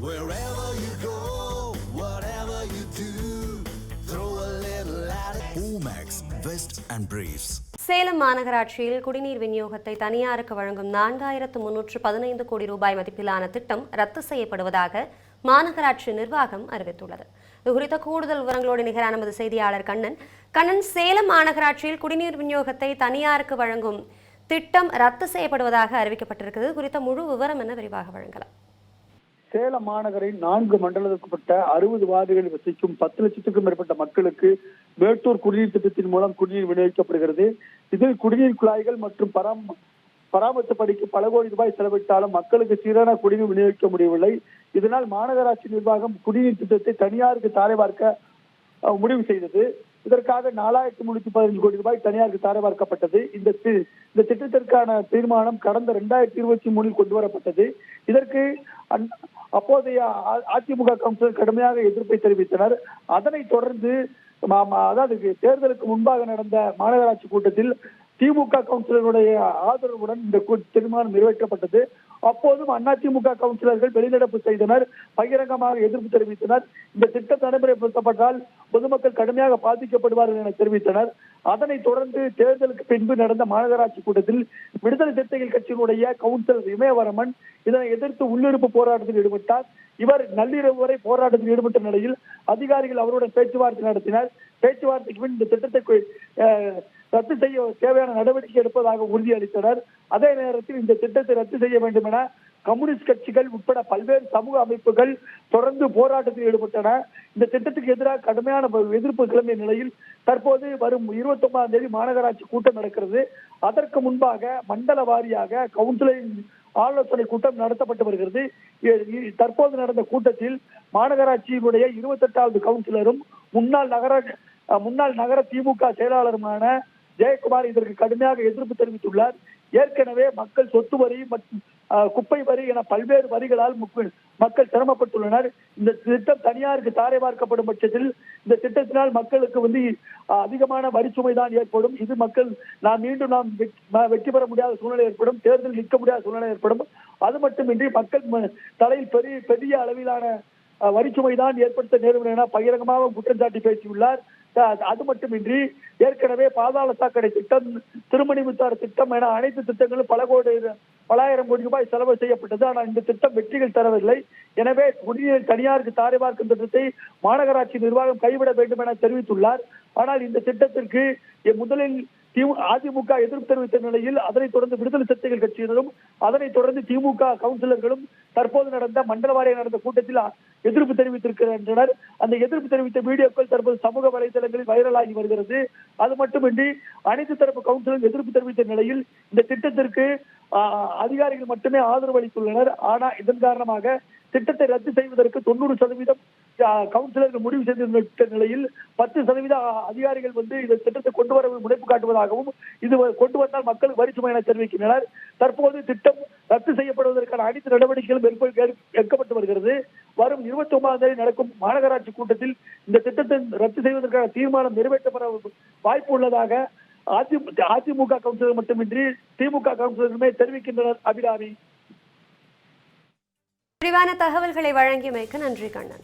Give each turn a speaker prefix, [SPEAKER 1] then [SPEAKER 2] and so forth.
[SPEAKER 1] Wherever you go, whatever you do, throw a little at it. Omax, Vest and Briefs.
[SPEAKER 2] Salem மாநகராட்சியில் குடிநீர் விநியோகத்தை தனியாருக்கு வழங்கும் 4315 கோடி ரூபாய் மதிப்பிலான திட்டம் ரத்து செய்யப்படுவதாக மாநகராட்சி நிர்வாகம் அறிவித்துள்ளது. இதுகுறித்த கூடுதல் விவரங்களோடு நிகரான நமது செய்தியாளர் கண்ணன், சேலம் மாநகராட்சியில் குடிநீர் விநியோகத்தை தனியாருக்கு வழங்கும் திட்டம் ரத்து செய்யப்படுவதாக அறிவிக்கப்பட்டிருக்கிறது. குறித்த முழு விவரம் என்ன, விரிவாக வழங்கலாம்?
[SPEAKER 3] சேலம் மாநகரின் 4 மண்டலத்துக்குட்பட்ட 60 வார்டுகளில் வசிக்கும் 10 லட்சத்துக்கும் மேற்பட்ட மக்களுக்கு மேட்டூர் குடிநீர் திட்டத்தின் மூலம் குடிநீர் விநியோகிக்கப்படுகிறது. இதில் குடிநீர் குழாய்கள் மற்றும் பராமரிப்பு பணிக்கு பல கோடி ரூபாய் செலவிட்டாலும் மக்களுக்கு சீரான குடிநீர் விநியோகிக்க முடியவில்லை. இதனால் மாநகராட்சி நிர்வாகம் குடிநீர் திட்டத்தை தனியாருக்கு தாரை பார்க்க முடிவு செய்தது. இதற்காக 4315 கோடி ரூபாய் தனியாருக்கு தாரை பார்க்கப்பட்டது. இந்த திட்டத்திற்கான தீர்மானம் கடந்த 2023 கொண்டு வரப்பட்டது. இதற்கு அப்போதைய அதிமுக கவுன்சிலர் கடுமையாக எதிர்ப்பை தெரிவித்தனர். அதனைத் தொடர்ந்து அதாவது தேர்தலுக்கு முன்பாக நடந்த மாநகராட்சி கூட்டத்தில் திமுக கவுன்சிலருடைய ஆதரவுடன் இந்த தீர்மானம் நிறைவேற்றப்பட்டது. அப்போதும் அதிமுக கவுன்சிலர்கள் வெளிநடப்பு செய்தனர், பகிரங்கமாக எதிர்ப்பு தெரிவித்தனர். இந்த திட்டம் நடைமுறைப்படுத்தப்பட்டால் பொதுமக்கள் கடுமையாக பாதிக்கப்படுவார்கள் என தெரிவித்தனர். அதனைத் தொடர்ந்து தேர்தலுக்கு பின்பு நடந்த மாநகராட்சி கூட்டத்தில் விடுதலை சிறுத்தைகள் கட்சியினுடைய கவுன்சிலர் இமயவரமன் இதனை எதிர்த்து உள்ளிருப்பு போராட்டத்தில் ஈடுபட்டார். இவர் நள்ளிரவு வரை போராட்டத்தில் ஈடுபட்ட நிலையில் அதிகாரிகள் அவருடன் பேச்சுவார்த்தை நடத்தினர். பேச்சுவார்த்தைக்கு பின் இந்த திட்டத்தை ரத்து செய்ய தேவையான நடவடிக்கை எடுப்பதாக உறுதியளித்தனர். அதே நேரத்தில் இந்த திட்டத்தை ரத்து செய்ய வேண்டும் என கம்யூனிஸ்ட் கட்சிகள் உட்பட பல்வேறு சமூக அமைப்புகள் தொடர்ந்து போராட்டத்தில் ஈடுபட்டன. இந்த திட்டத்துக்கு எதிராக கடுமையான எதிர்ப்பு கிளம்பிய நிலையில் தற்போது வரும் 29ஆம் தேதி மாநகராட்சி கூட்டம் நடக்கிறது. அதற்கு முன்பாக மண்டல வாரியாக கவுன்சிலின் ஆலோசனை கூட்டம் நடத்தப்பட்டு வருகிறது. தற்போது நடந்த கூட்டத்தில் மாநகராட்சியினுடைய 28வது கவுன்சிலரும் முன்னாள் நகர திமுக செயலாளருமான ஜெயக்குமார் இதற்கு கடுமையாக எதிர்ப்பு தெரிவித்துள்ளார். ஏற்கனவே மக்கள் சொத்து வரி மற்றும் குப்பை வரி என பல்வேறு வரிகளால் மக்கள் சிரமப்பட்டுள்ளனர். இந்த திட்டம் தனியாருக்கு தாரை பார்க்கப்படும் பட்சத்தில் இந்த திட்டத்தினால் மக்களுக்கு அதிகமான வரிச்சுமை தான் ஏற்படும். இது மக்கள் மீண்டும் வெற்றி பெற முடியாத சூழ்நிலை ஏற்படும், தேர்தல் நிற்க முடியாத சூழ்நிலை ஏற்படும். அது மட்டுமின்றி மக்கள் தலையில் பெரிய அளவிலான வரிச்சுமை தான் ஏற்படுத்த நேரும் என பகிரங்கமாக குற்றம் சாட்டி பேசியுள்ளார். அது மட்டுமின்றி ஏற்கனவே பாதாள சாக்கடை திட்டம், திருமணி முத்தாறு திட்டம் என அனைத்து திட்டங்களும் பலாயிரம் கோடி ரூபாய் செலவு செய்யப்பட்டது. ஆனால் இந்த திட்டம் வெற்றிகள் தரவில்லை. எனவே குடிநீர் தனியாருக்கு தாரை பார்க்கும் திட்டத்தை மாநகராட்சி நிர்வாகம் கைவிட வேண்டும் என தெரிவித்துள்ளார். ஆனால் இந்த திட்டத்திற்கு முதலில் அதிமுக எதிர்ப்பு தெரிவித்த நிலையில் அதனைத் தொடர்ந்து விடுதலை சிறுத்தைகள் கட்சியினரும் அதனைத் தொடர்ந்து திமுக கவுன்சிலர்களும் தற்போது நடந்த மண்டல வாரியாக நடந்த கூட்டத்தில் எதிர்ப்பு தெரிவித்திருக்கின்றனர். அந்த எதிர்ப்பு தெரிவித்த வீடியோக்கள் தற்போது சமூக வலைதளங்களில் வைரலாகி வருகிறது. அது மட்டுமின்றி அனைத்து தரப்பு கவுன்சிலர் எதிர்ப்பு தெரிவித்த நிலையில் இந்த திட்டத்திற்கு அதிகாரிகள் மட்டுமே ஆதரவு அளித்துள்ளனர். ஆனால் இதன் காரணமாக திட்டத்தை ரத்து செய்வதற்கு 90% கவுன்சிலர்கள் முடிவு செய்திருந்த நிலையில் 10% அதிகாரிகள் இந்த திட்டத்தை கொண்டு வர முனைப்பு காட்டுவதாகவும் இது கொண்டு வந்தால் மக்களுக்கு வரிச்சுமை என தெரிவிக்கின்றனர். தற்போது திட்டம் ரத்து செய்யப்படுவதற்கான அனைத்து நடவடிக்கைகளும் எடுக்கப்பட்டு வருகிறது. வரும் 29ஆம் தேதி நடக்கும் மாநகராட்சி கூட்டத்தில் இந்த திட்டத்தை ரத்து செய்வதற்கான தீர்மானம் நிறைவேற்றப்பட வாய்ப்பு உள்ளதாக அதிமுக கவுன்சிலர் மட்டுமின்றி திமுக கவுன்சிலருமே தெரிவிக்கின்றனர். அபிராமி,
[SPEAKER 2] விரிவான தகவல்களை வழங்கியமைக்கு நன்றி கண்ணன்.